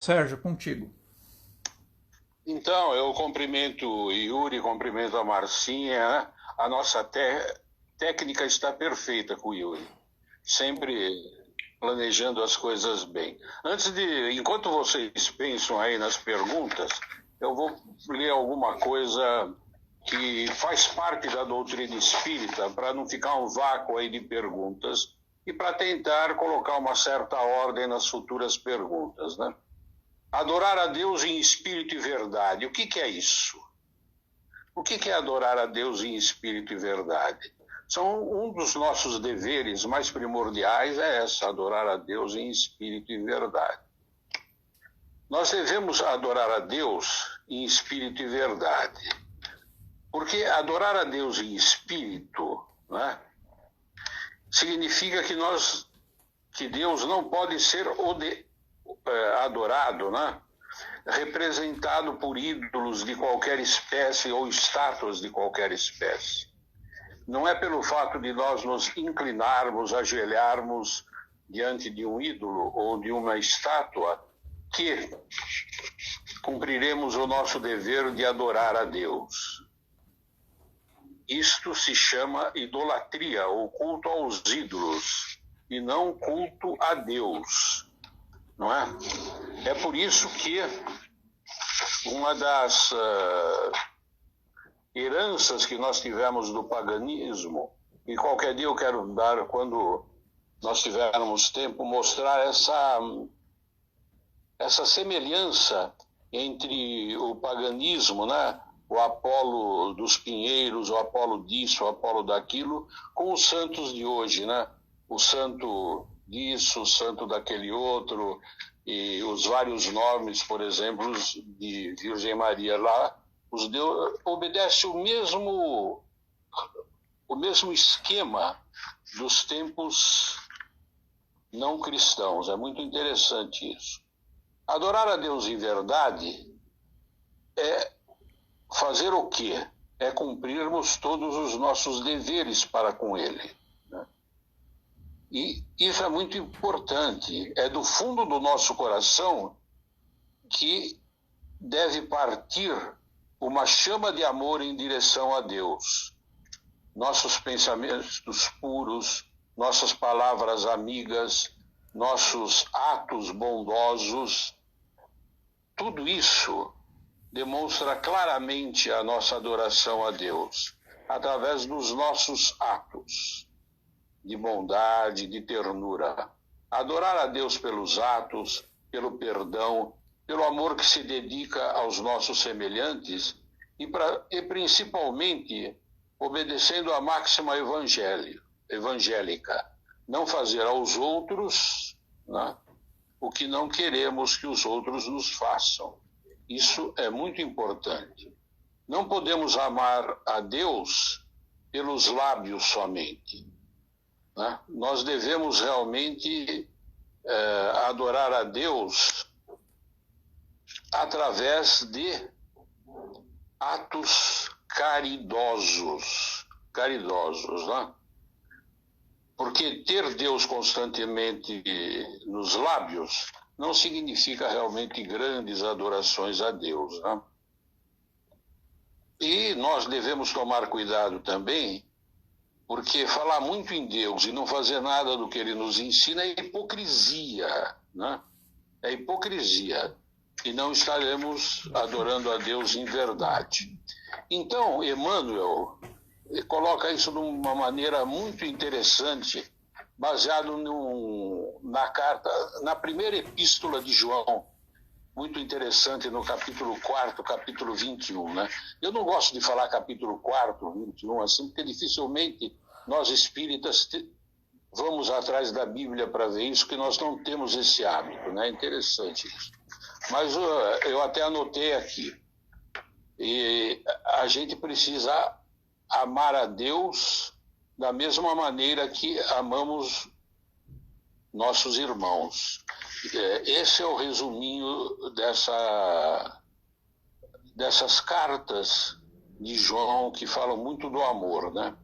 Sérgio, contigo. Então, eu cumprimento o Yuri, cumprimento a Marcinha, né? A nossa técnica está perfeita com o Yuri, sempre planejando as coisas bem. Enquanto vocês pensam aí nas perguntas, eu vou ler alguma coisa que faz parte da doutrina espírita, para não ficar um vácuo aí de perguntas e para tentar colocar uma certa ordem nas futuras perguntas, né? Adorar a Deus em espírito e verdade. O que é isso? O que é adorar a Deus em espírito e verdade? Um dos nossos deveres mais primordiais é adorar a Deus em espírito e verdade. Nós devemos adorar a Deus em espírito e verdade. Porque adorar a Deus em espírito, né, significa que Deus não pode ser adorado, né? Representado por ídolos de qualquer espécie ou estátuas de qualquer espécie. Não é pelo fato de nós nos inclinarmos, ajoelharmos diante de um ídolo ou de uma estátua que cumpriremos o nosso dever de adorar a Deus. Isto se chama idolatria, ou culto aos ídolos, e não culto a Deus. Não é? É por isso que uma das heranças que nós tivemos do paganismo, e qualquer dia eu quero dar, quando nós tivermos tempo, mostrar essa semelhança entre o paganismo, né? O Apolo dos Pinheiros, o Apolo disso, o Apolo daquilo, com os santos de hoje, né? O santo disso, o santo daquele outro, e os vários nomes, por exemplo, de Virgem Maria lá, os deus obedece o mesmo esquema dos tempos não cristãos. É muito interessante isso. Adorar a Deus em verdade é fazer o quê? É cumprirmos todos os nossos deveres para com Ele. E isso é muito importante. É do fundo do nosso coração que deve partir uma chama de amor em direção a Deus. Nossos pensamentos puros, nossas palavras amigas, nossos atos bondosos, tudo isso demonstra claramente a nossa adoração a Deus, através dos nossos atos de bondade, de ternura. Adorar a Deus pelos atos, pelo perdão, pelo amor que se dedica aos nossos semelhantes e principalmente obedecendo à máxima evangélica. Não fazer aos outros, né, o que não queremos que os outros nos façam. Isso é muito importante. Não podemos amar a Deus pelos lábios somente. Né? Nós devemos realmente adorar a Deus através de atos caridosos, né? Porque ter Deus constantemente nos lábios não significa realmente grandes adorações a Deus, né? E nós devemos tomar cuidado também, porque falar muito em Deus e não fazer nada do que Ele nos ensina é hipocrisia, né? É hipocrisia. E não estaremos adorando a Deus em verdade. Então, Emmanuel coloca isso de uma maneira muito interessante, baseado na primeira epístola de João, muito interessante, no capítulo 4, capítulo 21, né? Eu não gosto de falar capítulo 4, 21, assim, porque dificilmente nós espíritas vamos atrás da Bíblia para ver isso, que nós não temos esse hábito, né? É interessante isso. Mas eu até anotei aqui. E a gente precisa amar a Deus da mesma maneira que amamos nossos irmãos. Esse é o resuminho dessas cartas de João que falam muito do amor, né?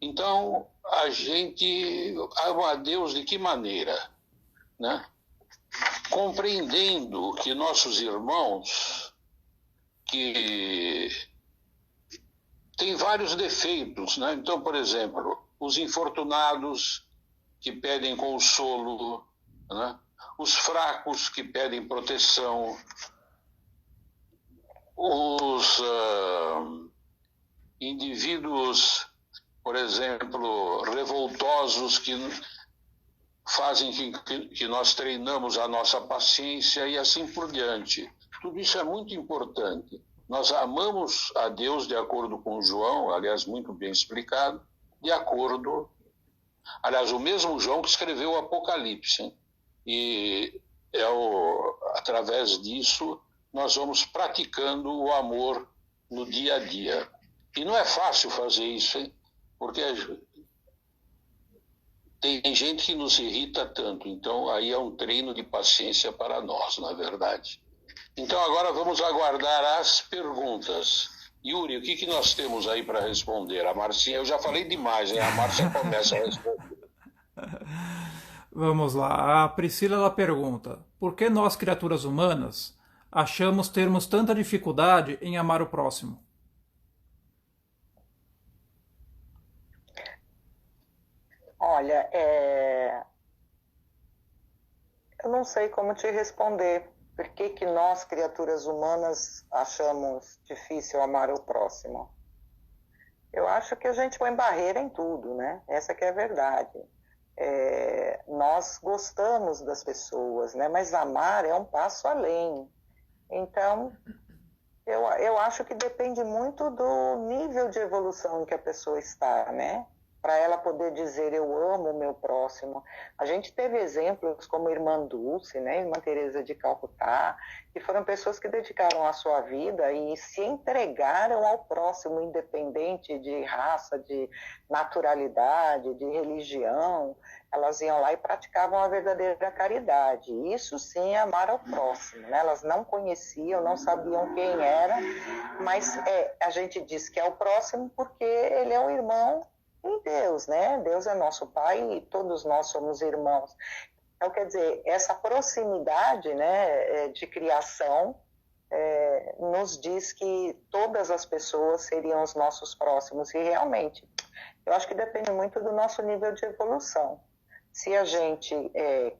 Então, a gente ama a Deus de que maneira, né? compreendendo que nossos irmãos, que têm vários defeitos, né? Então, por exemplo, os infortunados que pedem consolo, né? Os fracos que pedem proteção, os indivíduos, por exemplo, revoltosos que fazem que nós treinamos a nossa paciência e assim por diante. Tudo isso é muito importante. Nós amamos a Deus de acordo com João, aliás, muito bem explicado, de acordo... Aliás, o mesmo João que escreveu o Apocalipse, hein? E através disso nós vamos praticando o amor no dia a dia. E não é fácil fazer isso, hein? Porque tem gente que nos irrita tanto, então aí é um treino de paciência para nós, na verdade. Então agora vamos aguardar as perguntas. Yuri, o que nós temos aí para responder? A Marcinha, eu já falei demais, né? A Márcia começa a responder. Vamos lá. A Priscila ela pergunta: por que nós, criaturas humanas, achamos termos tanta dificuldade em amar o próximo? Olha, eu não sei como te responder. Por que nós, criaturas humanas, achamos difícil amar o próximo? Eu acho que a gente põe barreira em tudo, né? Essa que é a verdade. Nós gostamos das pessoas, né? Mas amar é um passo além. Então, eu acho que depende muito do nível de evolução em que a pessoa está, né? Para ela poder dizer eu amo o meu próximo. A gente teve exemplos como a Irmã Dulce, né? Irmã Teresa de Calcutá, que foram pessoas que dedicaram a sua vida e se entregaram ao próximo, independente de raça, de naturalidade, de religião. Elas iam lá e praticavam a verdadeira caridade. Isso sim é amar ao próximo, né? Elas não conheciam, não sabiam quem era, mas a gente diz que é o próximo porque ele é um irmão em Deus, né? Deus é nosso Pai e todos nós somos irmãos. Então, quer dizer, essa proximidade, né, de criação nos diz que todas as pessoas seriam os nossos próximos. E realmente, eu acho que depende muito do nosso nível de evolução. Se a gente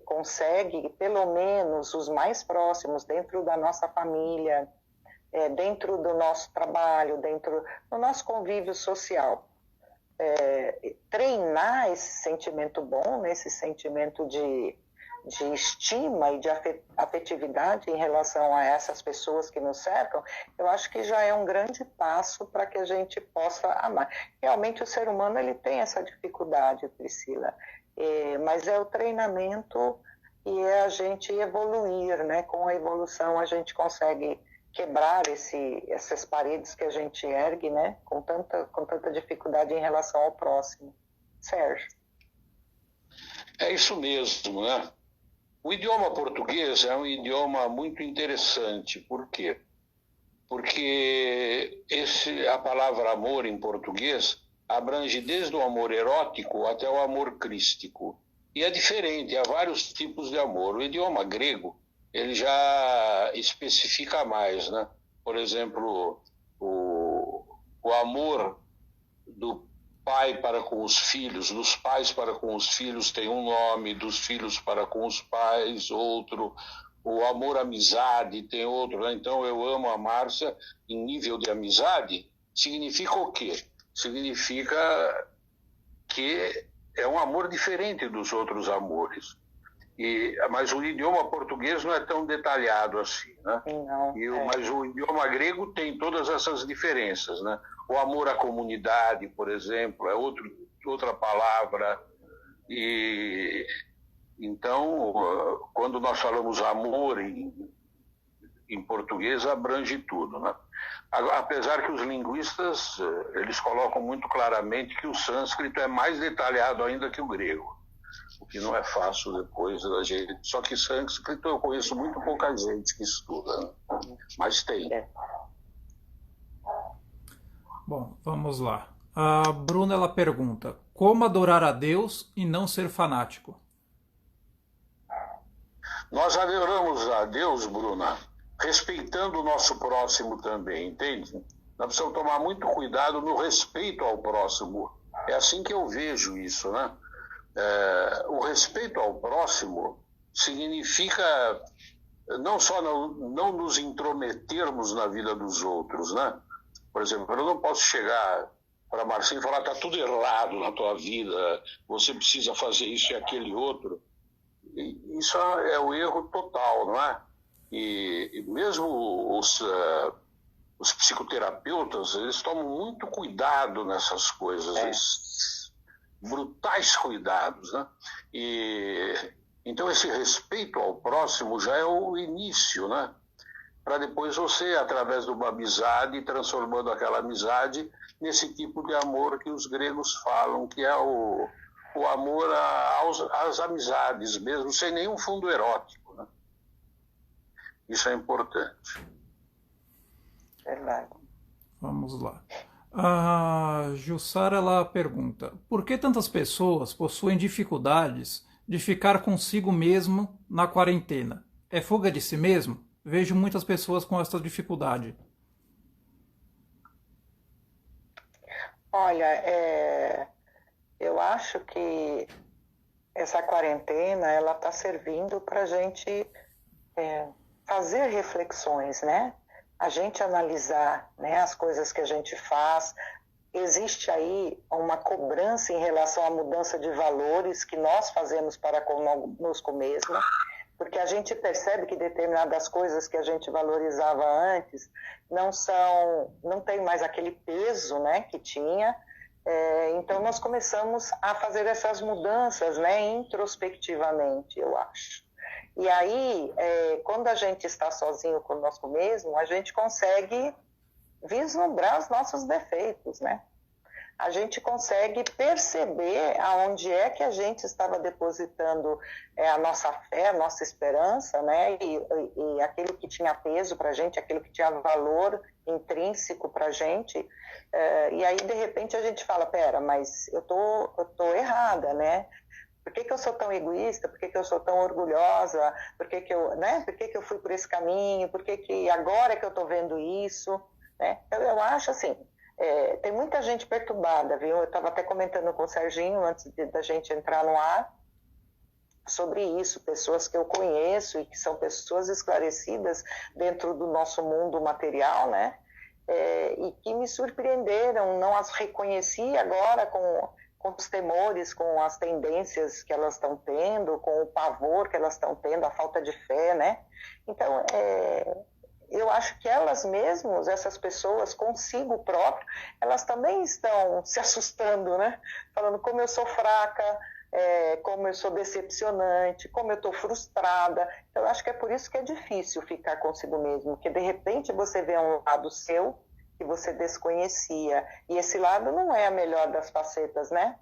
consegue, pelo menos, os mais próximos dentro da nossa família, dentro do nosso trabalho, dentro do nosso convívio social, treinar esse sentimento bom, né, esse sentimento de estima e de afetividade em relação a essas pessoas que nos cercam, eu acho que já é um grande passo para que a gente possa amar. Realmente o ser humano ele tem essa dificuldade, Priscila, mas é o treinamento e é a gente evoluir, né? Com a evolução a gente consegue quebrar essas paredes que a gente ergue, né? Com tanta dificuldade em relação ao próximo. Sérgio. É isso mesmo, né? O idioma português é um idioma muito interessante. Por quê? Porque a palavra amor em português abrange desde o amor erótico até o amor crístico. E é diferente, há vários tipos de amor. O idioma grego, ele já especifica mais, né? Por exemplo, o amor do pai para com os filhos, dos pais para com os filhos tem um nome, dos filhos para com os pais outro, o amor amizade tem outro, né? Então eu amo a Márcia em nível de amizade, significa o quê? Significa que é um amor diferente dos outros amores. Mas o idioma português não é tão detalhado assim, né? Não, mas o idioma grego tem todas essas diferenças, né? O amor à comunidade, por exemplo, é outra palavra. E então, quando nós falamos amor em português, abrange tudo, né? Apesar que os linguistas eles colocam muito claramente que o sânscrito é mais detalhado ainda que o grego. O que não é fácil depois da gente. Só que sânscrito eu conheço muito pouca gente que estuda, né? Mas tem. Bom, vamos lá. A Bruna ela pergunta: como adorar a Deus e não ser fanático? Nós adoramos a Deus, Bruna, respeitando o nosso próximo também, entende? Nós precisamos tomar muito cuidado no respeito ao próximo. É assim que eu vejo isso, né? O respeito ao próximo significa não só não nos intrometermos na vida dos outros, né? Por exemplo, eu não posso chegar para Marcinho e falar: está tudo errado na tua vida, você precisa fazer isso e aquele outro. Isso é o erro total, não é? E mesmo os psicoterapeutas, eles tomam muito cuidado nessas coisas, brutais cuidados, né? Então esse respeito ao próximo já é o início, né? Para depois você, através de uma amizade, transformando aquela amizade nesse tipo de amor que os gregos falam, que é o amor às amizades mesmo, sem nenhum fundo erótico, né? Isso é importante. Verdade. Vamos lá. A Jussara, ela pergunta: por que tantas pessoas possuem dificuldades de ficar consigo mesmo na quarentena? É fuga de si mesmo? Vejo muitas pessoas com essa dificuldade. Olha, eu acho que essa quarentena ela está servindo para a gente fazer reflexões, né? A gente analisar, né, as coisas que a gente faz. Existe aí uma cobrança em relação à mudança de valores que nós fazemos para conosco mesma, porque a gente percebe que determinadas coisas que a gente valorizava antes não tem mais aquele peso, né, que tinha. Então nós começamos a fazer essas mudanças, né, introspectivamente, eu acho. E aí, quando a gente está sozinho conosco mesmo, a gente consegue vislumbrar os nossos defeitos, né? A gente consegue perceber aonde é que a gente estava depositando a nossa fé, a nossa esperança, né? E aquilo que tinha peso para a gente, aquilo que tinha valor intrínseco para a gente. E aí, de repente, a gente fala: pera, mas eu tô errada, né? Por que eu sou tão egoísta? Por que eu sou tão orgulhosa? Por que eu fui por esse caminho? Por que agora é que eu estou vendo isso? Né? Eu acho assim, tem muita gente perturbada, viu? Eu estava até comentando com o Serginho antes da gente entrar no ar sobre isso, pessoas que eu conheço e que são pessoas esclarecidas dentro do nosso mundo material, né? E que me surpreenderam, não as reconheci agora com os temores, com as tendências que elas estão tendo, com o pavor que elas estão tendo, a falta de fé, né? Então, eu acho que elas mesmas, essas pessoas consigo próprio, elas também estão se assustando, né? Falando como eu sou fraca, como eu sou decepcionante, como eu estou frustrada. Então, eu acho que é por isso que é difícil ficar consigo mesmo, porque de repente você vê um lado seu que você desconhecia, e esse lado não é a melhor das facetas, né?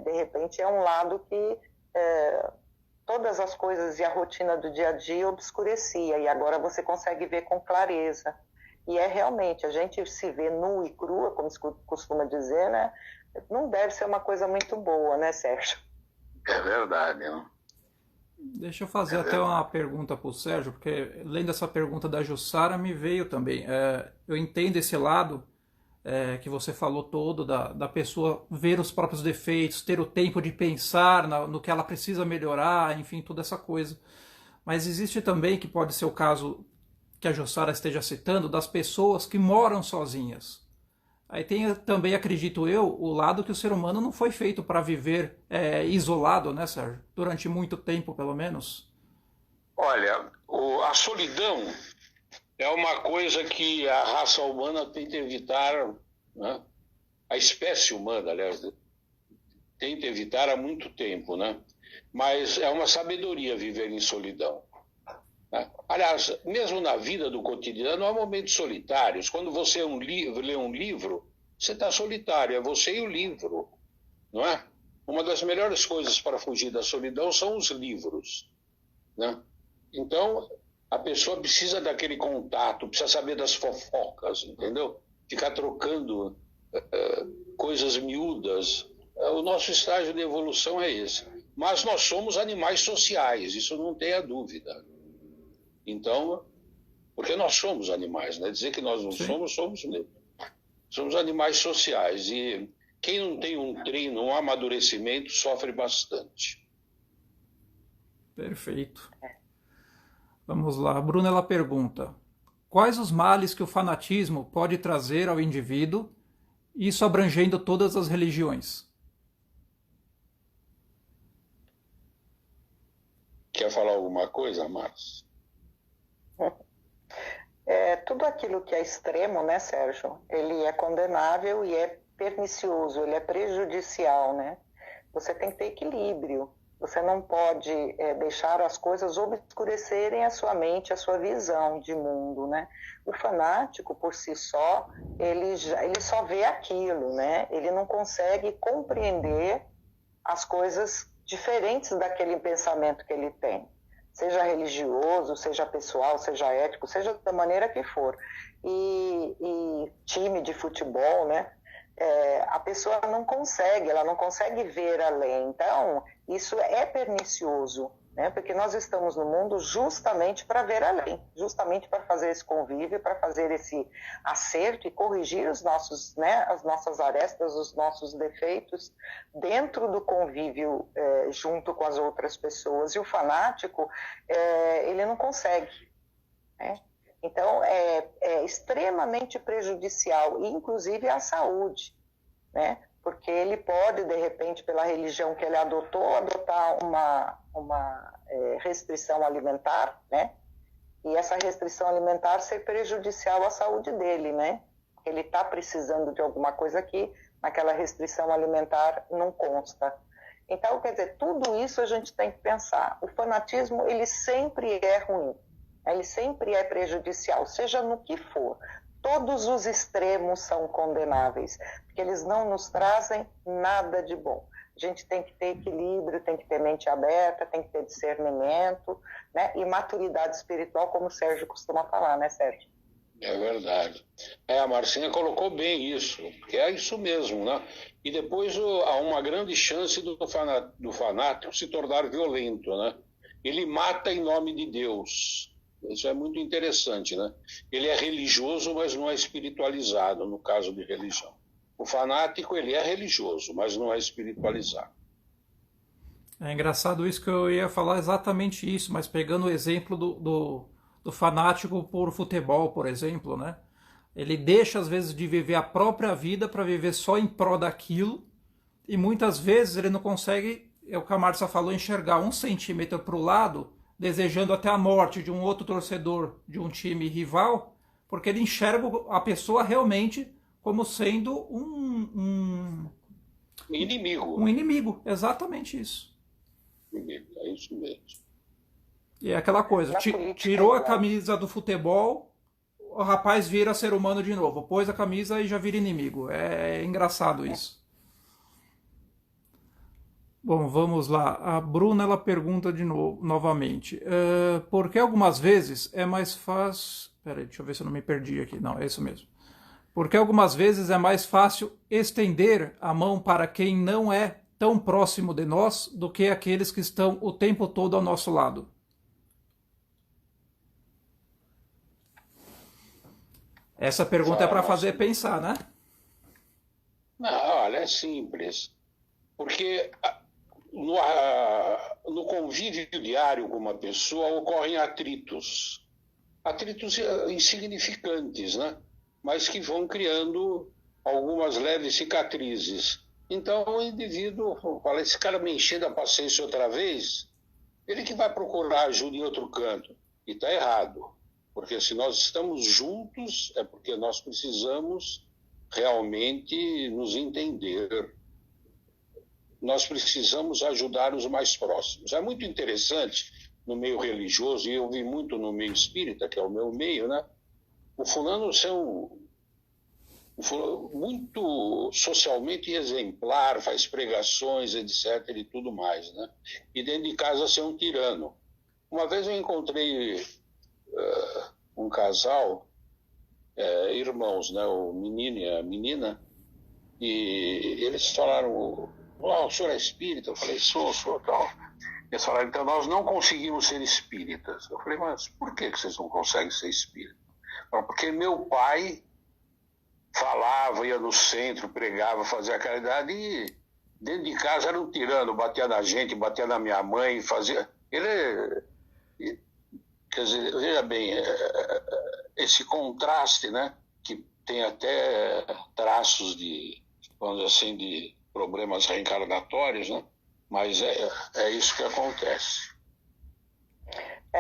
De repente é um lado que todas as coisas e a rotina do dia a dia obscurecia, e agora você consegue ver com clareza. E realmente, a gente se vê nu e crua, como se costuma dizer, né? Não deve ser uma coisa muito boa, né, Sérgio? É verdade, né? Deixa eu fazer até uma pergunta para o Sérgio, porque além dessa pergunta da Jussara, me veio também. Eu entendo esse lado que você falou todo, da pessoa ver os próprios defeitos, ter o tempo de pensar no que ela precisa melhorar, enfim, toda essa coisa. Mas existe também, que pode ser o caso que a Jussara esteja citando, das pessoas que moram sozinhas. Aí tem também, acredito eu, o lado que o ser humano não foi feito para viver isolado, né, Sérgio? Durante muito tempo, pelo menos. Olha, a solidão é uma coisa que a raça humana tenta evitar, né? A espécie humana, aliás, tenta evitar há muito tempo, né? Mas é uma sabedoria viver em solidão. Né? Aliás, mesmo na vida do cotidiano, há momentos solitários. Quando você lê um livro, você está solitário, é você e o livro, não é? Uma das melhores coisas para fugir da solidão são os livros, né? Então, a pessoa precisa daquele contato, precisa saber das fofocas, entendeu? Ficar trocando coisas miúdas. O nosso estágio de evolução é esse. Mas nós somos animais sociais, isso não tenha dúvida. Então, porque nós somos animais, né? Dizer que nós não Sim. somos mesmo. Somos animais sociais e quem não tem um treino, um amadurecimento, sofre bastante. Perfeito. Vamos lá. A Bruna ela pergunta: quais os males que o fanatismo pode trazer ao indivíduo, isso abrangendo todas as religiões? Quer falar alguma coisa, Marcos? Tudo aquilo que é extremo, né, Sérgio? Ele é condenável e é pernicioso, ele é prejudicial, né? Você tem que ter equilíbrio. Você não pode deixar as coisas obscurecerem a sua mente, a sua visão de mundo, né? O fanático, por si só, ele só vê aquilo, né? Ele não consegue compreender as coisas diferentes daquele pensamento que ele tem. Seja religioso, seja pessoal, seja ético, seja da maneira que for. E time de futebol, né? A pessoa não consegue, ela não consegue ver além. Então, isso é pernicioso, né? Porque nós estamos no mundo justamente para ver além, justamente para fazer esse convívio, para fazer esse acerto e corrigir os nossos, né, as nossas arestas, os nossos defeitos dentro do convívio junto com as outras pessoas. E o fanático, ele não consegue, né? Então, é extremamente prejudicial, inclusive à saúde, né? Porque ele pode, de repente, pela religião que ele adotou, adotar uma restrição alimentar, né? E essa restrição alimentar ser prejudicial à saúde dele, né? Ele está precisando de alguma coisa que naquela restrição alimentar não consta. Então, quer dizer, tudo isso a gente tem que pensar. O fanatismo, ele sempre é ruim. Ele sempre é prejudicial, seja no que for. Todos os extremos são condenáveis, porque eles não nos trazem nada de bom. A gente tem que ter equilíbrio, tem que ter mente aberta, tem que ter discernimento, né? E maturidade espiritual, como o Sérgio costuma falar, né, Sérgio? É verdade. A Marcinha colocou bem isso, porque é isso mesmo, né? E depois há uma grande chance do fanático se tornar violento, né? Ele mata em nome de Deus. Isso é muito interessante, né? Ele é religioso, mas não é espiritualizado, no caso de religião. O fanático, ele é religioso, mas não é espiritualizado. É engraçado isso, que eu ia falar exatamente isso, mas pegando o exemplo do fanático por futebol, por exemplo, né? Ele deixa, às vezes, de viver a própria vida para viver só em prol daquilo, e muitas vezes ele não consegue, é o que a Márcia falou, enxergar 1 centímetro para o lado, desejando até a morte de um outro torcedor de um time rival, porque ele enxerga a pessoa realmente como sendo um Inimigo. Um inimigo, exatamente isso. É isso mesmo. E é aquela coisa, tirou a camisa do futebol, o rapaz vira ser humano de novo. Pôs a camisa e já vira inimigo. É engraçado isso. Bom, vamos lá. A Bruna ela pergunta de novo, novamente. Por que algumas vezes é mais fácil... Peraí, deixa eu ver se eu não me perdi aqui. Não, é isso mesmo. Porque algumas vezes é mais fácil estender a mão para quem não é tão próximo de nós do que aqueles que estão o tempo todo ao nosso lado. Essa pergunta é para fazer pensar, né? Não, olha, é simples. Porque no convívio diário com uma pessoa ocorrem atritos. Atritos insignificantes, né? Mas que vão criando algumas leves cicatrizes. Então o indivíduo fala, esse cara me enchendo a paciência outra vez, ele que vai procurar ajuda em outro canto. E está errado. Porque se nós estamos juntos, é porque nós precisamos realmente nos entender. Nós precisamos ajudar os mais próximos. É muito interessante no meio religioso, e eu vi muito no meio espírita, que é o meu meio, né? O fulano ser muito socialmente exemplar, faz pregações, etc. e tudo mais, né? E dentro de casa ser um tirano. Uma vez eu encontrei um casal, irmãos, né? O menino e a menina, e eles falaram, o senhor é espírita? Eu falei, sou, tal. Eles falaram, então nós não conseguimos ser espíritas. Eu falei, mas por que vocês não conseguem ser espíritas? Falaram, porque meu pai falava, ia no centro, pregava, fazia caridade e dentro de casa era um tirano, batia na gente, batia na minha mãe, fazia... Ele, quer dizer, veja bem, esse contraste, né, que tem até traços de, vamos dizer assim, de problemas reencarnatórios, né, mas é isso que acontece.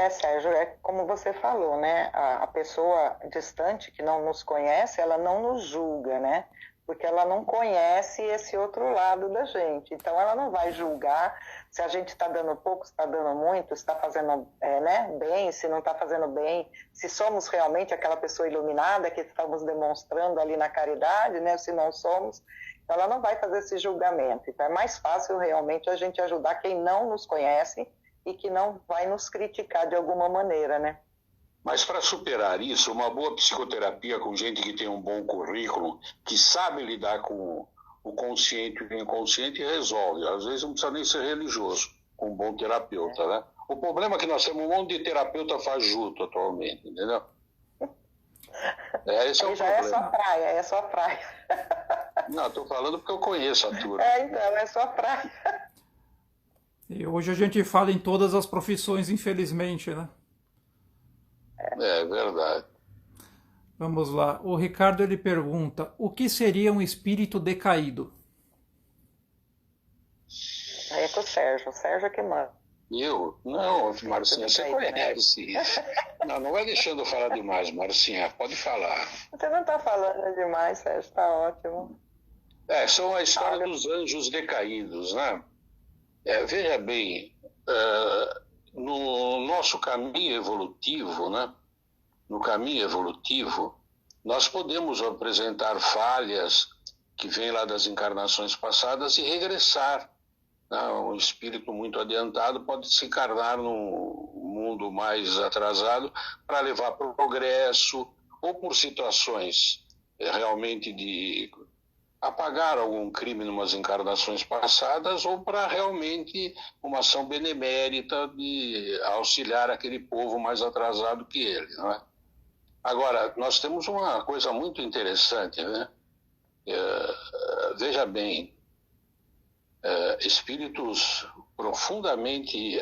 Sérgio, é como você falou, né? A pessoa distante que não nos conhece, ela não nos julga, né? Porque ela não conhece esse outro lado da gente. Então, ela não vai julgar se a gente está dando pouco, se está dando muito, se está fazendo né, bem, se não está fazendo bem, se somos realmente aquela pessoa iluminada que estamos demonstrando ali na caridade, né? Se não somos, então ela não vai fazer esse julgamento. Então, é mais fácil realmente a gente ajudar quem não nos conhece e que não vai nos criticar de alguma maneira, né? Mas para superar isso, uma boa psicoterapia com gente que tem um bom currículo, que sabe lidar com o consciente e o inconsciente, resolve. Às vezes não precisa nem ser religioso, com um bom terapeuta, né? O problema é que nós temos um monte de terapeuta fajuto atualmente, entendeu? Esse é o problema. É sua praia. Não, estou falando porque eu conheço a turma. Então, é sua praia. E hoje a gente fala em todas as profissões, infelizmente, né? É verdade. Vamos lá. O Ricardo ele pergunta: o que seria um espírito decaído? É com o Sérgio é que manda. Eu? Não, Marcinha, você conhece isso. Não vai deixando eu falar demais, Marcinha. Pode falar. Você não está falando demais, Sérgio, está ótimo. São a história dos anjos decaídos, né? Veja bem, no nosso caminho evolutivo, né? No caminho evolutivo, nós podemos apresentar falhas que vêm lá das encarnações passadas e regressar. Né? Um espírito muito adiantado pode se encarnar num mundo mais atrasado para levar progresso, ou por situações realmente de apagar algum crime em umas encarnações passadas, ou para realmente uma ação benemérita de auxiliar aquele povo mais atrasado que ele, não é? Agora, nós temos uma coisa muito interessante, né? Veja bem, espíritos profundamente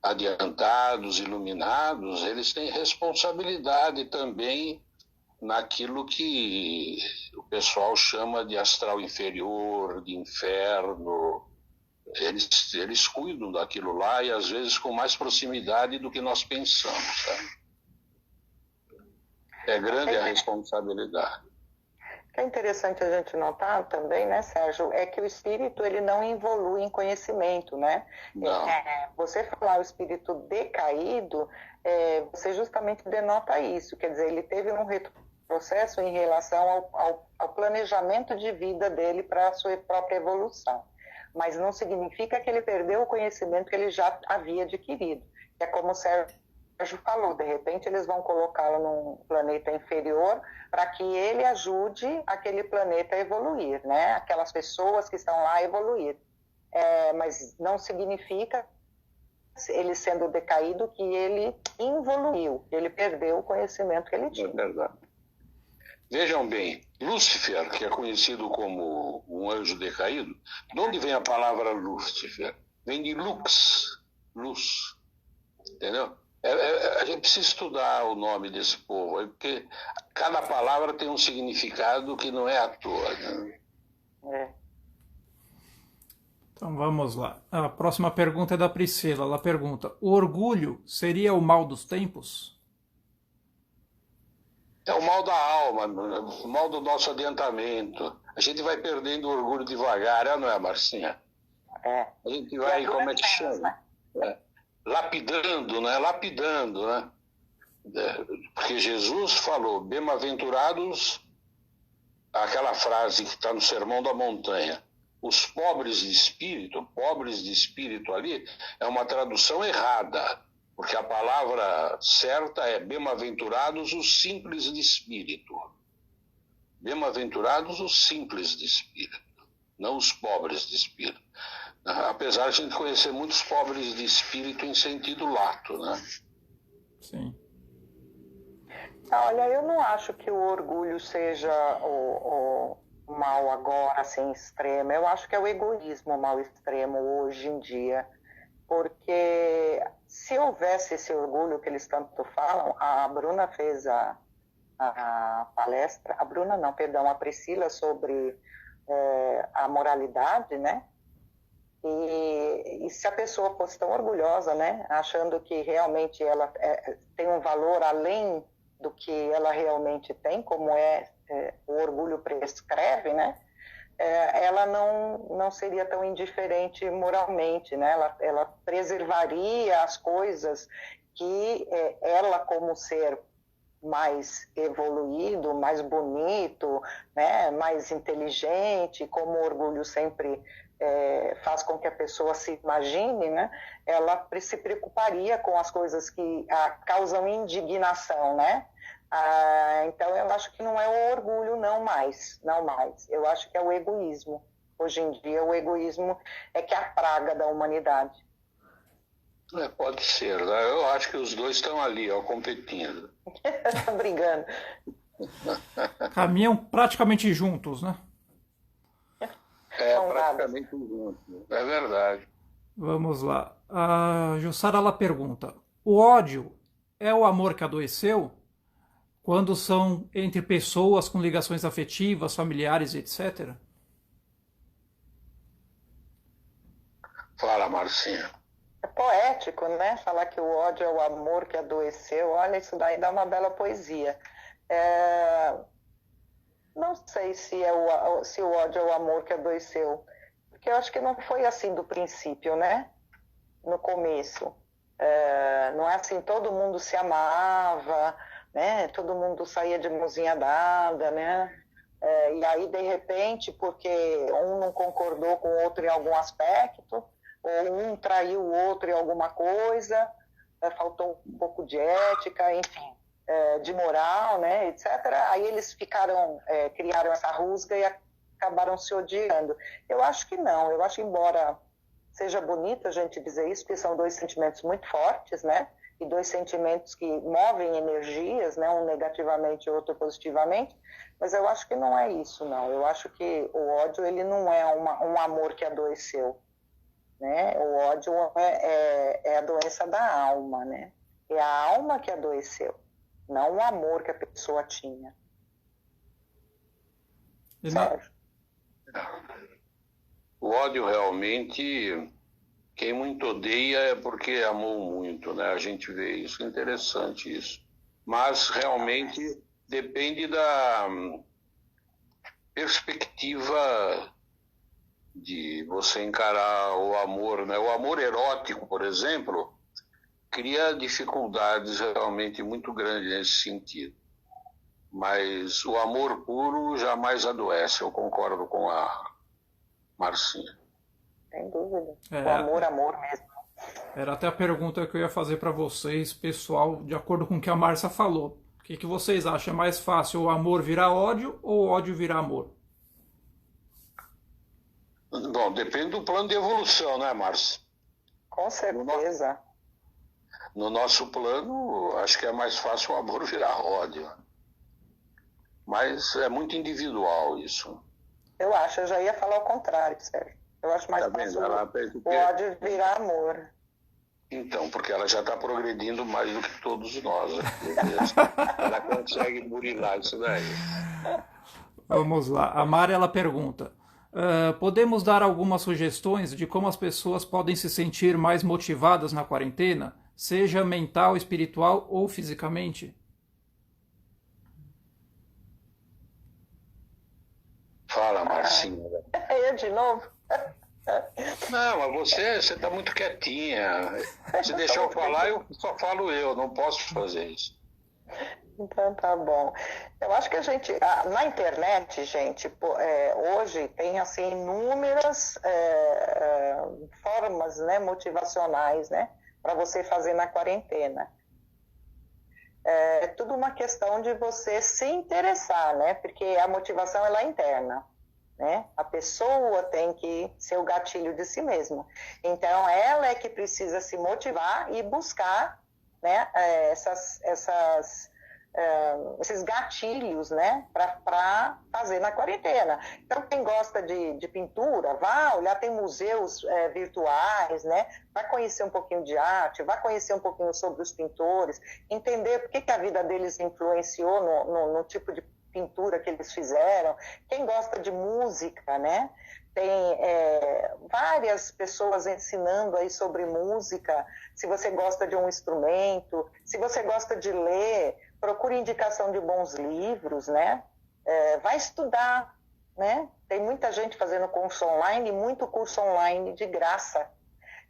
adiantados, iluminados, eles têm responsabilidade também naquilo que o pessoal chama de astral inferior, de inferno. Eles cuidam daquilo lá e às vezes com mais proximidade do que nós pensamos, tá? É grande a responsabilidade. O que é interessante a gente notar também, né, Sérgio, é que o espírito ele não evolui em conhecimento, né? Não. Você falar o espírito decaído, você justamente denota isso, quer dizer, ele teve um retrocesso em relação ao planejamento de vida dele para a sua própria evolução. Mas não significa que ele perdeu o conhecimento que ele já havia adquirido. É como o Sérgio falou, de repente eles vão colocá-lo num planeta inferior para que ele ajude aquele planeta a evoluir, né? Aquelas pessoas que estão lá a evoluir. Mas não significa, ele sendo decaído, que ele involuiu, ele perdeu o conhecimento que ele tinha. É verdade. Vejam bem, Lúcifer, que é conhecido como um anjo decaído, de onde vem a palavra Lúcifer? Vem de lux, luz, entendeu? A gente precisa estudar o nome desse povo, porque cada palavra tem um significado que não é à toa, né? Então vamos lá. A próxima pergunta é da Priscila. Ela pergunta: o orgulho seria o mal dos tempos? É o mal da alma, o mal do nosso adiantamento. A gente vai perdendo o orgulho devagar, não é, Marcinha? A gente vai, como é que chama? Lapidando, né? Lapidando, né? Porque Jesus falou, bem-aventurados, aquela frase que está no Sermão da Montanha, os pobres de espírito ali, é uma tradução errada, porque a palavra certa é bem-aventurados os simples de espírito. Bem-aventurados os simples de espírito. não os pobres de espírito. Apesar de a gente conhecer muitos pobres de espírito em sentido lato, né? Sim. Olha, eu não acho que o orgulho seja o mal agora, assim, extremo. Eu acho que é o egoísmo o mal extremo hoje em dia. Porque se houvesse esse orgulho que eles tanto falam, a Bruna fez a palestra, a Bruna não, perdão, a Priscila sobre a moralidade, né? E se a pessoa fosse tão orgulhosa, né, achando que realmente ela tem um valor além do que ela realmente tem, como o orgulho prescreve, né, ela não seria tão indiferente moralmente, né, ela preservaria as coisas que ela, como ser mais evoluído, mais bonito, né, mais inteligente, como o orgulho sempre faz com que a pessoa se imagine, né, ela se preocuparia com as coisas que causam indignação, né? Então eu acho que não é o orgulho, não mais. Eu acho que é o egoísmo. Hoje em dia o egoísmo é que é a praga da humanidade. Pode ser, né? Eu acho que os dois estão ali, ó, competindo. Brigando. Caminham praticamente juntos, né? Praticamente juntos. É verdade. Vamos lá. A Jussara, ela pergunta: o ódio é o amor que adoeceu? Quando são entre pessoas com ligações afetivas, familiares, etc.? Fala, Marcinha. É poético, né? Falar que o ódio é o amor que adoeceu. Olha, isso daí dá uma bela poesia. Não sei se o ódio é o amor que adoeceu. Porque eu acho que não foi assim do princípio, né? No começo. Não é assim, todo mundo se amava, né? Todo mundo saía de mãozinha dada, né? E aí, de repente, porque um não concordou com o outro em algum aspecto, ou um traiu o outro em alguma coisa, faltou um pouco de ética, enfim, de moral, né, etc. Aí eles criaram essa rusga e acabaram se odiando. Eu acho que não, eu acho, embora seja bonito a gente dizer isso, porque são dois sentimentos muito fortes, né, e dois sentimentos que movem energias, né, um negativamente e outro positivamente, mas eu acho que não é isso, não. Eu acho que o ódio, ele não é um amor que adoeceu, né? O ódio é a doença da alma, né? É a alma que adoeceu, não o amor que a pessoa tinha. Sérgio? O ódio realmente, quem muito odeia é porque amou muito, né? A gente vê isso, interessante isso. Mas realmente depende da perspectiva de você encarar o amor, né? O amor erótico, por exemplo, cria dificuldades realmente muito grandes nesse sentido. Mas o amor puro jamais adoece, eu concordo com a Marcinha. Sem dúvida. O amor mesmo. Era até a pergunta que eu ia fazer para vocês, pessoal, de acordo com o que a Márcia falou. O que vocês acham? É mais fácil o amor virar ódio ou o ódio virar amor? Bom, depende do plano de evolução, né, Márcia? Com certeza. No nosso plano, acho que é mais fácil o amor virar ódio. Mas é muito individual isso. Eu já ia falar o contrário, Sérgio. Eu acho mais fácil o ódio virar amor. Então, porque ela já está progredindo mais do que todos nós. Ela consegue burilar isso daí. Vamos lá. A Mari, ela pergunta: podemos dar algumas sugestões de como as pessoas podem se sentir mais motivadas na quarentena, seja mental, espiritual ou fisicamente? Fala, Marcinha. Eu de novo? Não, mas você está muito quietinha. Se deixar eu falar, só falo eu, não posso fazer isso. Então tá bom. Eu acho que a gente, na internet, gente, hoje tem assim inúmeras formas, né, motivacionais, né, para você fazer na quarentena. É tudo uma questão de você se interessar, né, porque a motivação ela é interna. né? A pessoa tem que ser o gatilho de si mesma. Então, ela é que precisa se motivar e buscar, né, esses gatilhos, né, para fazer na quarentena. Então, quem gosta de pintura, vá olhar, tem museus virtuais, né, vai conhecer um pouquinho de arte, vai conhecer um pouquinho sobre os pintores, entender por que a vida deles influenciou no tipo de pintura que eles fizeram. Quem gosta de música, né, tem várias pessoas ensinando aí sobre música. Se você gosta de um instrumento, se você gosta de ler, procure indicação de bons livros, né? Vai estudar, né? Tem muita gente fazendo curso online, muito curso online de graça.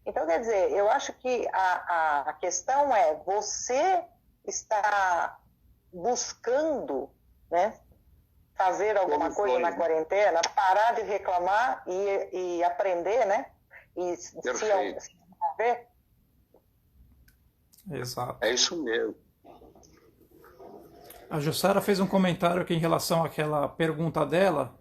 Então, quer dizer, eu acho que a questão é você está buscando, né, fazer alguma coisa na quarentena, parar de reclamar e aprender, né? E se desenvolver. Exato. É isso mesmo. A Jussara fez um comentário aqui em relação àquela pergunta dela,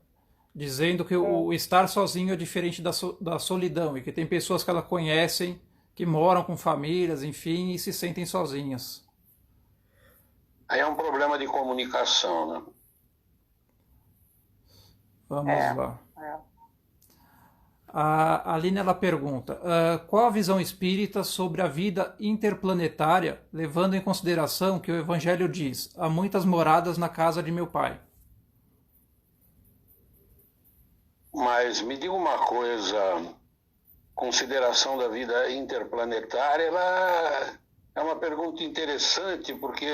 dizendo que o estar sozinho é diferente da solidão e que tem pessoas que ela conhecem que moram com famílias, enfim, e se sentem sozinhas. Aí é um problema de comunicação, né? Vamos lá. A Aline, ela pergunta, qual a visão espírita sobre a vida interplanetária, levando em consideração que o Evangelho diz, há muitas moradas na casa de meu pai? Mas me diga uma coisa, consideração da vida interplanetária, ela é uma pergunta interessante, porque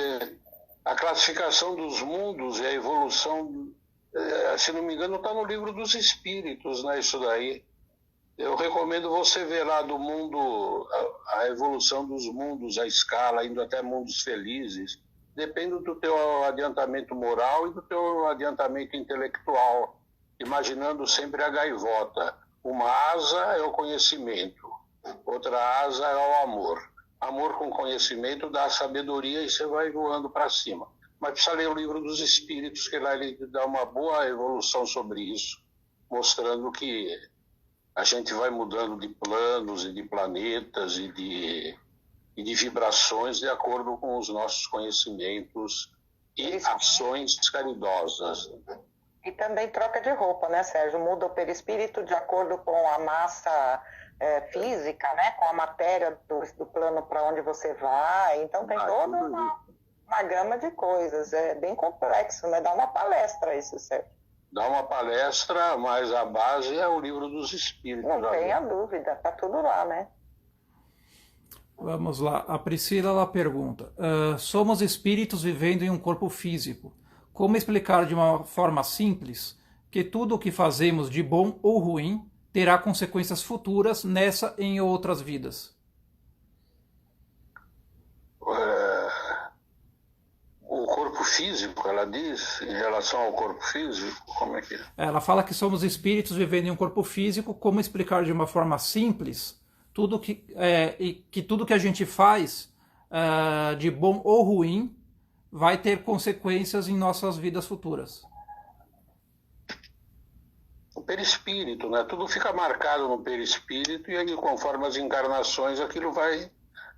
a classificação dos mundos e a evolução, se não me engano, está no Livro dos Espíritos, né, isso daí. Eu recomendo você ver lá do mundo, a evolução dos mundos, a escala, indo até mundos felizes. Depende do teu adiantamento moral e do teu adiantamento intelectual. Imaginando sempre a gaivota. Uma asa é o conhecimento, outra asa é o amor. Amor com conhecimento dá sabedoria e você vai voando para cima. Mas precisa ler o Livro dos Espíritos, que lá ele dá uma boa evolução sobre isso, mostrando que a gente vai mudando de planos e de planetas e de vibrações de acordo com os nossos conhecimentos e ações caridosas. E também troca de roupa, né, Sérgio? Muda o perispírito de acordo com a massa física, né? Com a matéria do plano para onde você vai. Então tem toda uma gama de coisas. É bem complexo, né? Dá uma palestra isso, Sérgio. Dá uma palestra, mas a base é o Livro dos Espíritos. Não tenha dúvida, tá tudo lá, né? Vamos lá. A Priscila, ela pergunta, somos espíritos vivendo em um corpo físico. Como explicar de uma forma simples que tudo o que fazemos de bom ou ruim terá consequências futuras nessa e em outras vidas? O corpo físico, ela diz, em relação ao corpo físico, como é que é? Ela fala que somos espíritos vivendo em um corpo físico. Como explicar de uma forma simples tudo que a gente faz de bom ou ruim vai ter consequências em nossas vidas futuras? O perispírito, né? Tudo fica marcado no perispírito e aí, conforme as encarnações, aquilo vai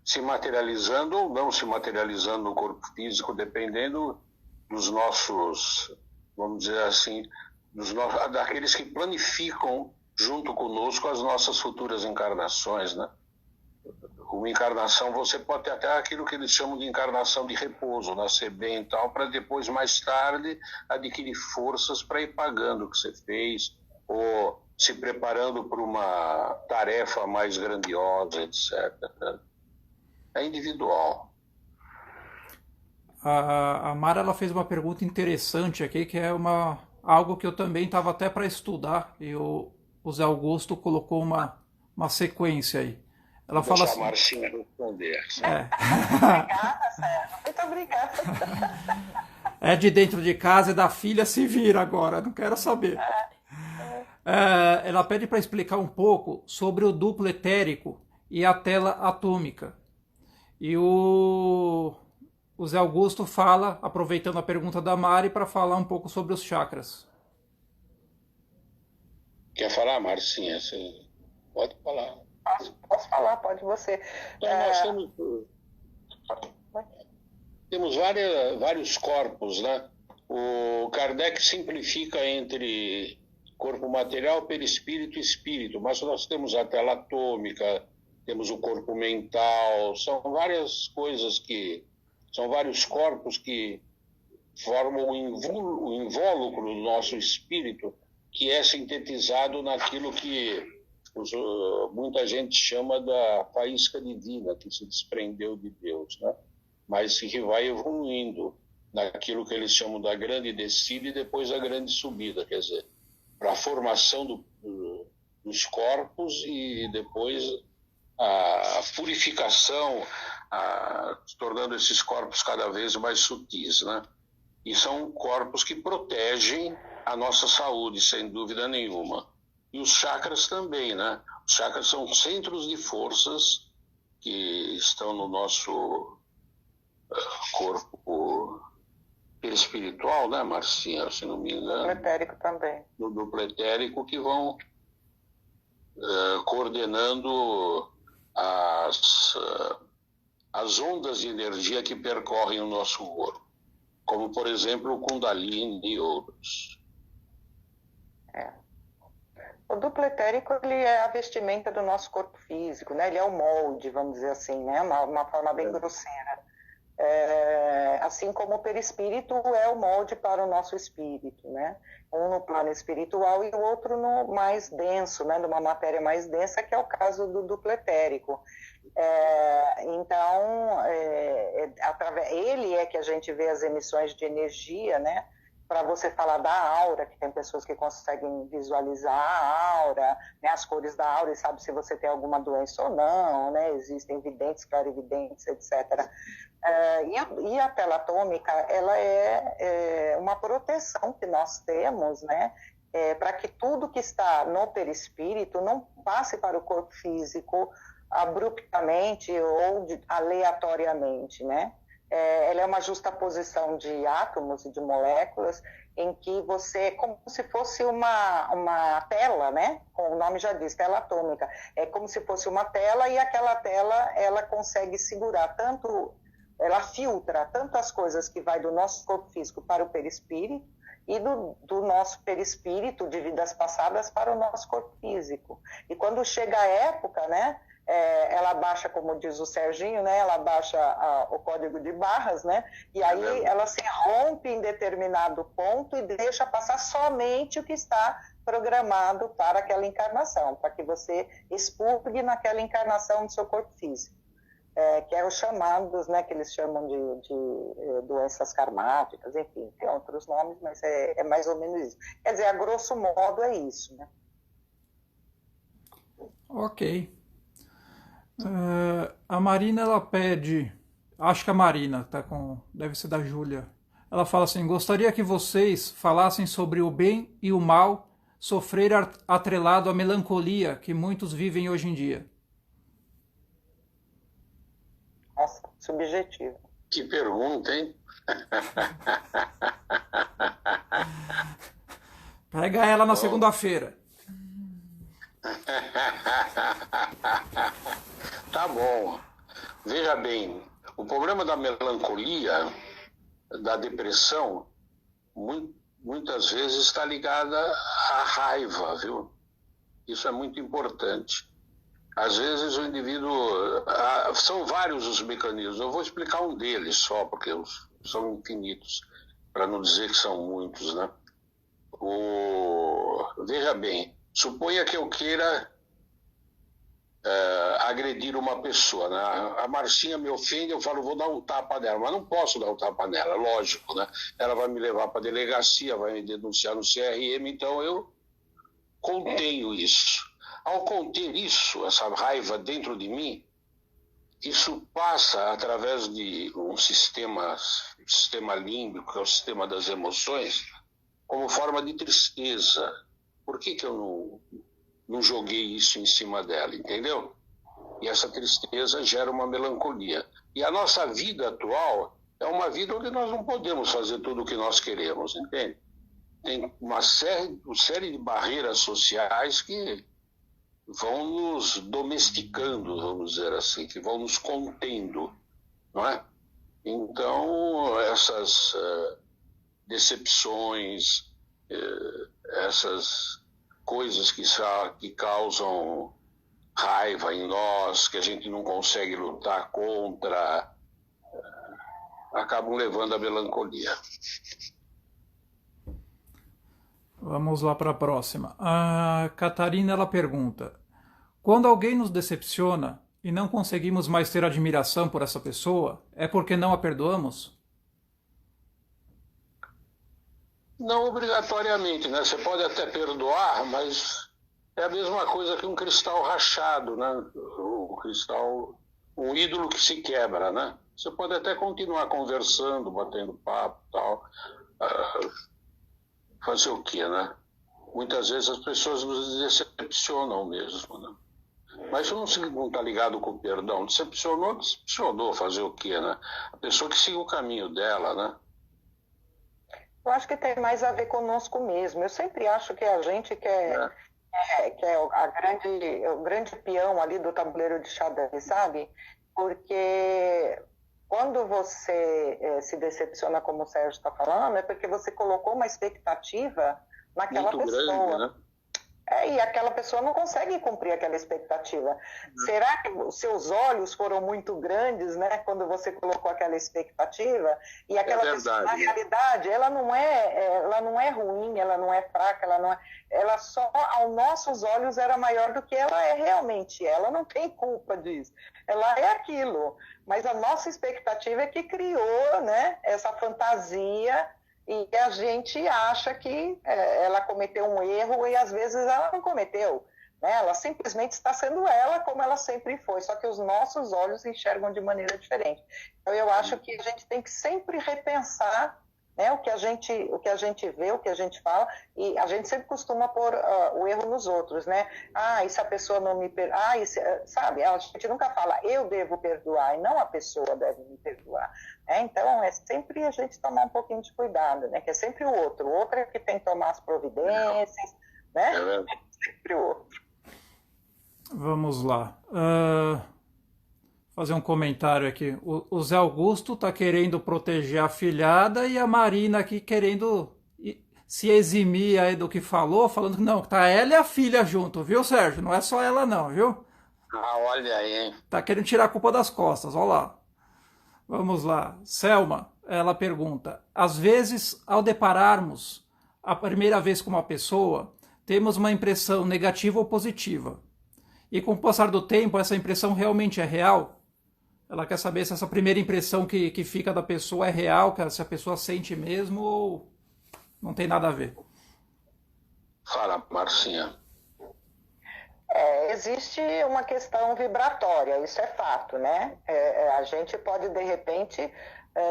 se materializando ou não se materializando no corpo físico, dependendo dos nossos, vamos dizer assim, daqueles que planificam junto conosco as nossas futuras encarnações, né? Uma encarnação, você pode ter até aquilo que eles chamam de encarnação de repouso, nascer bem e tal, para depois, mais tarde, adquirir forças para ir pagando o que você fez, ou se preparando para uma tarefa mais grandiosa, etc. É individual. A Mara, ela fez uma pergunta interessante aqui, que é algo que eu também estava até para estudar, e o Zé Augusto colocou uma sequência aí. Ela fala assim. Deixa a Marcinha responder. Obrigada, Sérgio. Muito obrigada. É de dentro de casa, é da filha, se vira agora, não quero saber. Ela pede para explicar um pouco sobre o duplo etérico e a tela atômica. E o Zé Augusto fala, aproveitando a pergunta da Mari, para falar um pouco sobre os chakras. Quer falar, Marcinha? Você pode falar. Posso falar, pode você. Então, nós temos vários corpos, né? O Kardec simplifica entre corpo material, perispírito e espírito, mas nós temos a tela atômica, temos o corpo mental, são várias coisas são vários corpos que formam o invólucro do nosso espírito, que é sintetizado naquilo que muita gente chama da faísca divina, que se desprendeu de Deus, né? Mas que vai evoluindo naquilo que eles chamam da grande descida e depois a grande subida, quer dizer, para a formação dos corpos e depois a purificação, tornando esses corpos cada vez mais sutis, né? E são corpos que protegem a nossa saúde, sem dúvida nenhuma. E os chakras também, né? Os chakras são centros de forças que estão no nosso corpo espiritual, né, Marcinha? Se não me engano. Pretérico também. Do pretérico, que vão coordenando as ondas de energia que percorrem o nosso corpo, como, por exemplo, o Kundalini e outros. O duplo etérico, ele é a vestimenta do nosso corpo físico, né? Ele é o molde, vamos dizer assim, né? Uma forma bem grosseira. Assim como o perispírito é o molde para o nosso espírito, né? Um no plano espiritual e o outro no mais denso, né? Numa matéria mais densa, que é o caso do duplo etérico. Então, ele é que a gente vê as emissões de energia, né? Para você falar da aura, que tem pessoas que conseguem visualizar a aura, né, as cores da aura e sabe se você tem alguma doença ou não, né? Existem videntes, clarividentes, etc. E a tela atômica, ela é uma proteção que nós temos, né? Para que tudo que está no perispírito não passe para o corpo físico abruptamente ou aleatoriamente, né? Ela é uma justaposição de átomos e de moléculas em que você, como se fosse uma tela, né? Como o nome já diz, tela atômica. É como se fosse uma tela e aquela tela, ela consegue segurar ela filtra tanto as coisas que vai do nosso corpo físico para o perispírito e do nosso perispírito de vidas passadas para o nosso corpo físico. E quando chega a época, né? Ela baixa, como diz o Serginho, né? Ela baixa o código de barras, né? E aí ela se rompe em determinado ponto e deixa passar somente o que está programado para aquela encarnação, para que você expurgue naquela encarnação do seu corpo físico. Que é os chamados, né? Que eles chamam de doenças karmáticas, enfim, tem outros nomes, mas é mais ou menos isso. Quer dizer, a grosso modo é isso, né? Ok. A Marina, ela pede, acho que a Marina deve ser da Júlia. Ela fala assim: gostaria que vocês falassem sobre o bem e o mal sofrer atrelado à melancolia que muitos vivem hoje em dia. Nossa, subjetivo. Que pergunta, hein? Pega ela na segunda-feira. Tá bom. Veja bem, o problema da melancolia, da depressão, muitas vezes está ligada à raiva, viu? Isso é muito importante. Às vezes o indivíduo... São vários os mecanismos. Eu vou explicar um deles só, porque são infinitos, para não dizer que são muitos, né? Veja bem, suponha que eu queira agredir uma pessoa, né? A Marcinha me ofende, eu falo, vou dar um tapa nela, mas não posso dar um tapa nela, lógico, né? Ela vai me levar para a delegacia, vai me denunciar no CRM, então eu contenho isso. Ao conter isso, essa raiva dentro de mim, isso passa através de um sistema límbico, que é o sistema das emoções, como forma de tristeza. Por que eu não joguei isso em cima dela, entendeu? E essa tristeza gera uma melancolia. E a nossa vida atual é uma vida onde nós não podemos fazer tudo o que nós queremos, entende? tem uma série de barreiras sociais que vão nos domesticando, vamos dizer assim, que vão nos contendo, não é? Então, essas decepções, essas coisas que causam raiva em nós, que a gente não consegue lutar contra, acabam levando à melancolia. Vamos lá para a próxima. A Catarina, ela pergunta: quando alguém nos decepciona e não conseguimos mais ter admiração por essa pessoa, é porque não a perdoamos? Não obrigatoriamente, né? Você pode até perdoar, mas é a mesma coisa que um cristal rachado, né? O cristal, um ídolo que se quebra, né? Você pode até continuar conversando, batendo papo e tal. Fazer o quê, né? Muitas vezes as pessoas nos decepcionam mesmo, né? Mas isso não está ligado com o perdão. Decepcionou, fazer o quê, né? A pessoa que siga o caminho dela, né? Eu acho que tem mais a ver conosco mesmo. Eu sempre acho que a gente que é o grande peão ali do tabuleiro de xadrez, sabe? Porque quando você se decepciona, como o Sérgio está falando, é porque você colocou uma expectativa naquela Muito pessoa. grande, né? E aquela pessoa não consegue cumprir aquela expectativa. Será que os seus olhos foram muito grandes, né, quando você colocou aquela expectativa? E aquela pessoa, na realidade, ela não é ruim, ela não é fraca, ela só, aos nossos olhos, era maior do que ela é realmente. Ela não tem culpa disso. Ela é aquilo. Mas a nossa expectativa é que criou, né, essa fantasia. E a gente acha que ela cometeu um erro e às vezes ela não cometeu, né? Ela simplesmente está sendo ela como ela sempre foi, só que os nossos olhos enxergam de maneira diferente. Então eu acho que a gente tem que sempre repensar, né, o que a gente vê, o que a gente fala, e a gente sempre costuma pôr o erro nos outros, né? E se a pessoa não me perdoa, sabe? A gente nunca fala, eu devo perdoar, e não a pessoa deve me perdoar. Então, é sempre a gente tomar um pouquinho de cuidado, né? Que é sempre o outro é que tem que tomar as providências, né? É sempre o outro. Vamos lá. Fazer um comentário aqui. O Zé Augusto tá querendo proteger a filhada e a Marina aqui querendo se eximir aí do que falou, falando que não, tá ela e a filha junto, viu, Sérgio? Não é só ela não, viu? Olha aí, hein? Tá querendo tirar a culpa das costas, olha lá. Vamos lá. Selma, ela pergunta: às vezes, ao depararmos a primeira vez com uma pessoa, temos uma impressão negativa ou positiva. E com o passar do tempo, essa impressão realmente é real? Ela quer saber se essa primeira impressão que fica da pessoa é real, se a pessoa sente mesmo ou não tem nada a ver. Fala, Marcinha. Existe uma questão vibratória, isso é fato, né? A gente pode, de repente,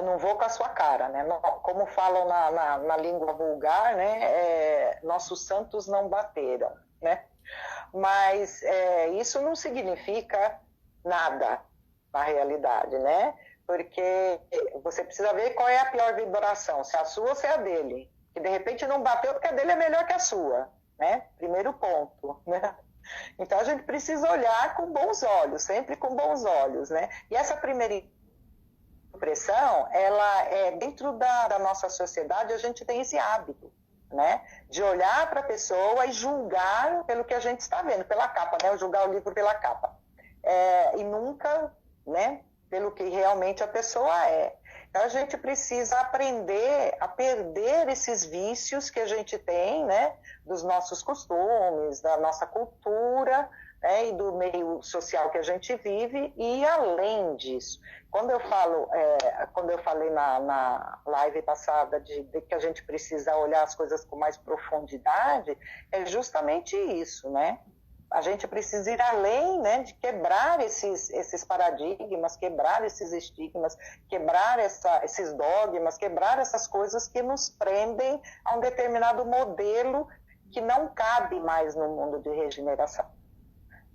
não vou com a sua cara, né? Como falam na língua vulgar, né? Nossos santos não bateram, né? Mas isso não significa nada na realidade, né? Porque você precisa ver qual é a pior vibração, se é a sua ou se é a dele. Que de repente não bateu porque a dele é melhor que a sua, né? Primeiro ponto, né? Então a gente precisa olhar com bons olhos, sempre com bons olhos, né? E essa primeira impressão, ela dentro da nossa sociedade, a gente tem esse hábito, né? De olhar para a pessoa e julgar pelo que a gente está vendo, pela capa, né? Julgar o livro pela capa. E nunca, né, pelo que realmente a pessoa é. Então a gente precisa aprender a perder esses vícios que a gente tem, né, dos nossos costumes, da nossa cultura, né, e do meio social que a gente vive, e além disso. Quando eu falei na live passada de que a gente precisa olhar as coisas com mais profundidade, é justamente isso, né? A gente precisa ir além, né, de quebrar esses paradigmas, quebrar esses estigmas, quebrar esses dogmas, quebrar essas coisas que nos prendem a um determinado modelo que não cabe mais no mundo de regeneração.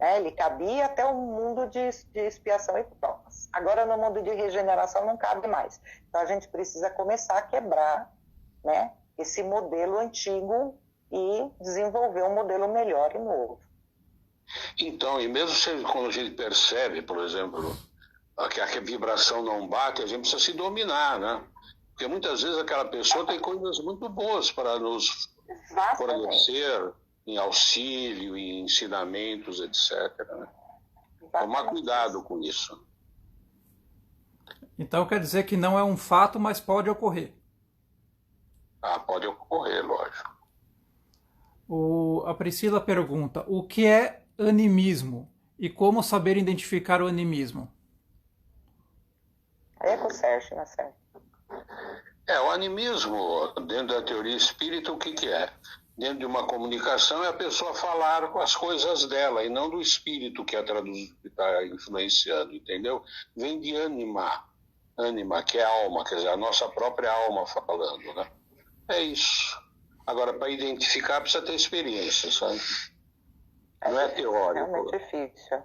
Ele cabia até o mundo de expiação e provas. Agora, no mundo de regeneração, não cabe mais. Então, a gente precisa começar a quebrar, né, esse modelo antigo e desenvolver um modelo melhor e novo. Então, e mesmo quando a gente percebe, por exemplo, que a vibração não bate, a gente precisa se dominar, né? Porque muitas vezes aquela pessoa tem coisas muito boas para nos fornecer em auxílio, em ensinamentos, etc. Né? Tomar cuidado com isso. Então quer dizer que não é um fato, mas pode ocorrer. Pode ocorrer, lógico. A Priscila pergunta, o que é animismo e como saber identificar o animismo? É com o Sérgio, né, Sérgio? O animismo, dentro da teoria espírita, o que é? Dentro de uma comunicação é a pessoa falar com as coisas dela e não do espírito que está influenciando, entendeu? Vem de ânima, que é a alma, quer dizer, a nossa própria alma falando, né? É isso. Agora, para identificar, precisa ter experiência, sabe? Não é teórico. É realmente difícil.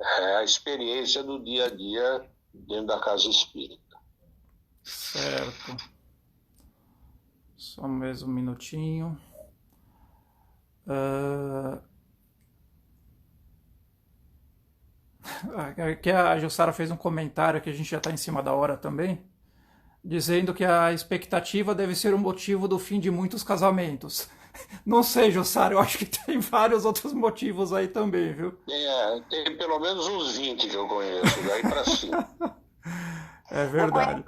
É a experiência do dia a dia dentro da casa espírita. Certo. Só mais um minutinho. Aqui a Jussara fez um comentário que a gente já está em cima da hora também, dizendo que a expectativa deve ser o motivo do fim de muitos casamentos. Não sei, Jussara, eu acho que tem vários outros motivos aí também, viu? Tem pelo menos uns 20 que eu conheço, daí para cima. É verdade.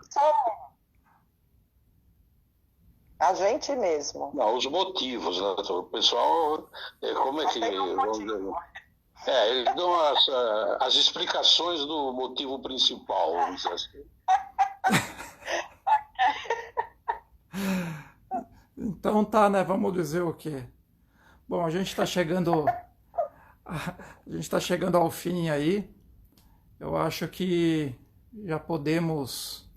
A gente mesmo. Não, os motivos, né? O pessoal, como é que... Eles dão as explicações do motivo principal, vamos dizer assim. Então tá, né? Vamos dizer o quê? Bom, a gente está chegando ao fim aí. Eu acho que já podemos...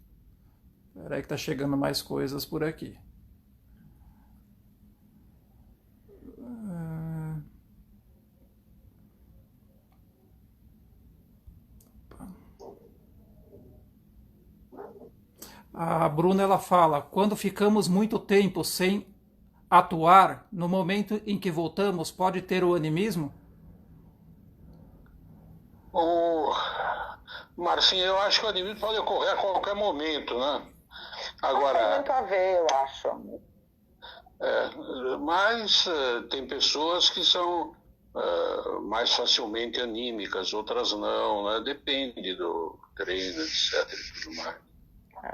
Espera aí que tá chegando mais coisas por aqui. A Bruna ela fala, quando ficamos muito tempo sem atuar, no momento em que voltamos, pode ter o animismo? Marcinho, eu acho que o animismo pode ocorrer a qualquer momento, né? Agora, tem muito a ver, eu acho. Mas tem pessoas que são mais facilmente anímicas, outras não, né? Depende do treino, etc. E tudo mais.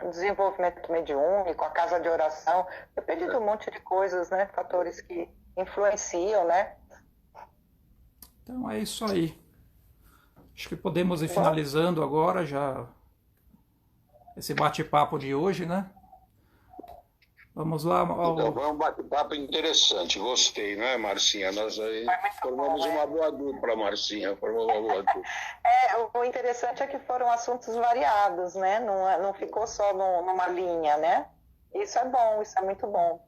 Desenvolvimento mediúnico, a casa de oração, depende de um monte de coisas, né? Fatores que influenciam, né? Então é isso aí. Acho que podemos ir finalizando agora já esse bate-papo de hoje, né? Vamos lá. Então, foi um bate-papo interessante, gostei, né, Marcinha? Nós aí formamos uma boa dupla, Marcinha, formou uma boa dupla. O interessante é que foram assuntos variados, né? Não ficou só numa linha, né? Isso é bom, isso é muito bom.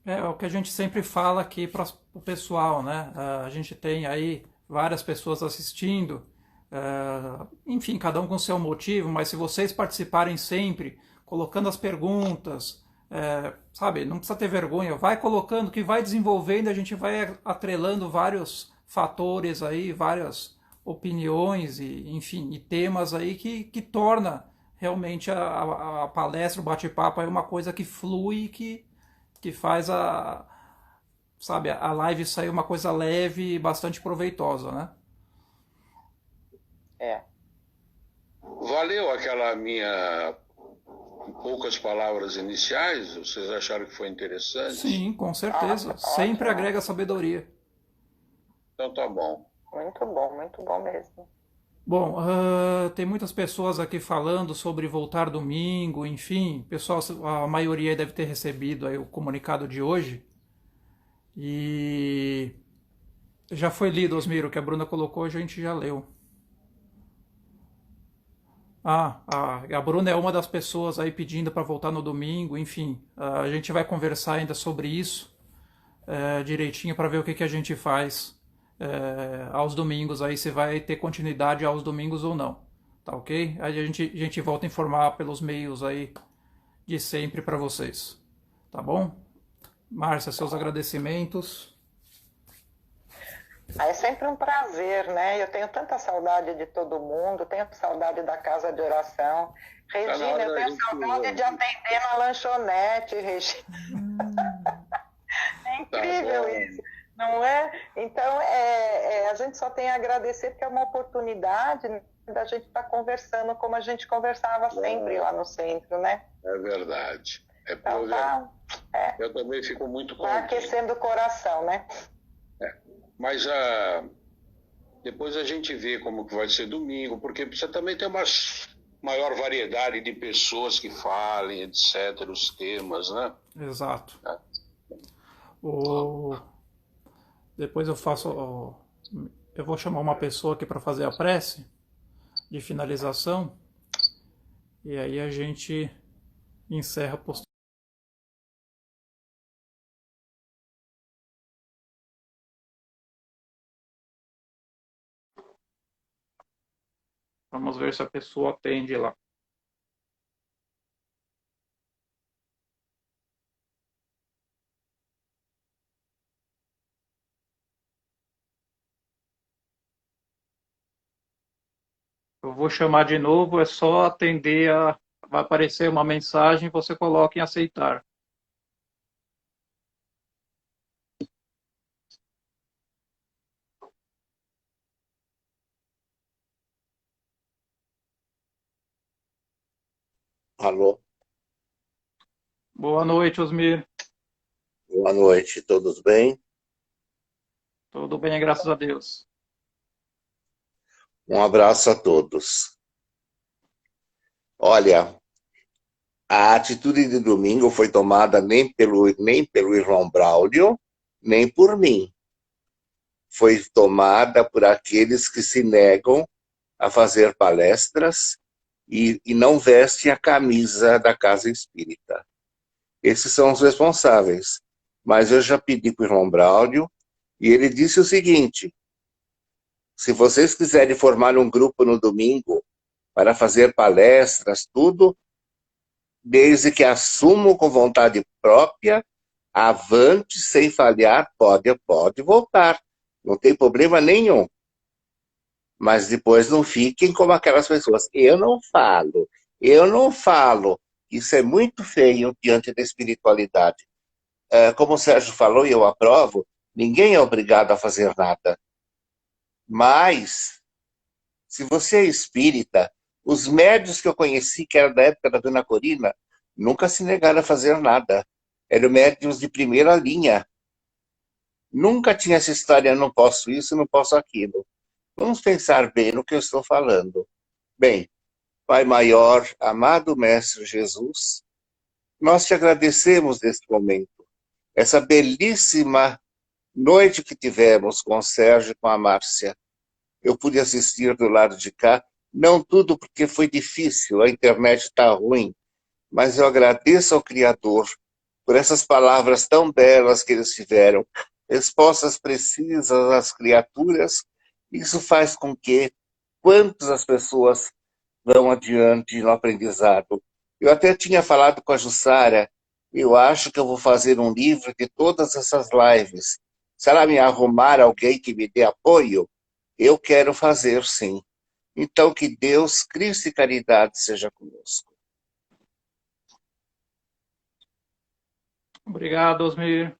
É o que a gente sempre fala aqui para o pessoal, né? A gente tem aí várias pessoas assistindo, enfim, cada um com seu motivo, mas se vocês participarem sempre, colocando as perguntas... sabe, não precisa ter vergonha, vai colocando que vai desenvolvendo, a gente vai atrelando vários fatores aí, várias opiniões e, enfim, e temas aí que torna realmente a palestra, o bate-papo aí uma coisa que flui, que faz sabe, a live sair uma coisa leve e bastante proveitosa, né? Valeu aquela minha... poucas palavras iniciais, vocês acharam que foi interessante? Sim, com certeza. Sempre agrega sabedoria. Então tá bom. Muito bom mesmo. Bom, tem muitas pessoas aqui falando sobre voltar domingo, enfim, pessoal, a maioria deve ter recebido aí o comunicado de hoje. E já foi lido, Osmiro, o que a Bruna colocou, a gente já leu. A Bruna é uma das pessoas aí pedindo para voltar no domingo, enfim, a gente vai conversar ainda sobre isso direitinho para ver o que a gente faz aos domingos, aí se vai ter continuidade aos domingos ou não, tá ok? Aí a gente volta a informar pelos meios aí de sempre para vocês, tá bom? Márcia, seus agradecimentos. É sempre um prazer, né? Eu tenho tanta saudade de todo mundo, tenho saudade da casa de oração. Regina, eu tenho saudade de atender na lanchonete, Regina. É incrível isso, não é? Então, a gente só tem a agradecer porque é uma oportunidade, né, da gente estar conversando como a gente conversava sempre lá no centro, né? É verdade. Então, eu também fico muito contente. Vai aquecendo o coração, né? Mas depois a gente vê como que vai ser domingo, porque precisa também ter uma maior variedade de pessoas que falem, etc., os temas, né? Exato. Depois eu vou chamar uma pessoa aqui para fazer a prece de finalização e aí a gente encerra a postura. Vamos ver se a pessoa atende lá. Eu vou chamar de novo, é só atender vai aparecer uma mensagem, você coloca em aceitar. Alô? Boa noite, Osmir. Boa noite, todos bem? Tudo bem, graças a Deus. Um abraço a todos. Olha, a atitude de domingo foi tomada nem pelo irmão Braulio, nem por mim. Foi tomada por aqueles que se negam a fazer palestras e não vestem a camisa da Casa Espírita. Esses são os responsáveis. Mas eu já pedi para o irmão Braulio e ele disse o seguinte: se vocês quiserem formar um grupo no domingo para fazer palestras, tudo, desde que assumam com vontade própria, avante sem falhar, pode voltar, não tem problema nenhum. Mas depois não fiquem como aquelas pessoas. Eu não falo. Isso é muito feio diante da espiritualidade. Como o Sérgio falou, e eu aprovo, ninguém é obrigado a fazer nada. Mas, se você é espírita, os médios que eu conheci, que eram da época da Dona Corina, nunca se negaram a fazer nada. Eram médios de primeira linha. Nunca tinha essa história, não posso isso, não posso aquilo. Vamos pensar bem no que eu estou falando. Bem, Pai maior, amado Mestre Jesus, nós te agradecemos neste momento, essa belíssima noite que tivemos com o Sérgio e com a Márcia. Eu pude assistir do lado de cá, não tudo porque foi difícil, a internet está ruim, mas eu agradeço ao Criador por essas palavras tão belas que eles tiveram, respostas precisas às criaturas. Isso faz com que quantas as pessoas vão adiante no aprendizado. Eu até tinha falado com a Jussara, eu acho que eu vou fazer um livro de todas essas lives. Se ela me arrumar alguém que me dê apoio, eu quero fazer, sim. Então, que Deus, Cristo e caridade seja conosco. Obrigado, Osmir.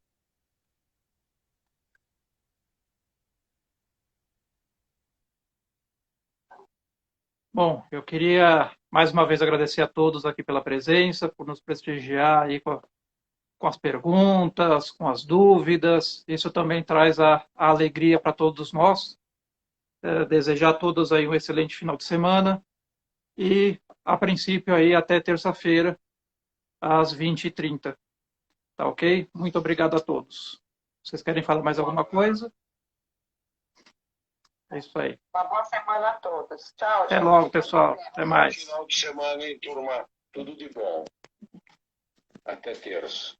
Bom, eu queria mais uma vez agradecer a todos aqui pela presença, por nos prestigiar aí com as perguntas, com as dúvidas. Isso também traz a alegria para todos nós. Desejar a todos aí um excelente final de semana e, a princípio, aí até terça-feira, às 20h30. Tá ok? Muito obrigado a todos. Vocês querem falar mais alguma coisa? É isso aí. Uma boa semana a todos. Tchau, Até gente. logo, pessoal. Até mais. Final de semana, hein, turma? Tudo de bom. Até terça.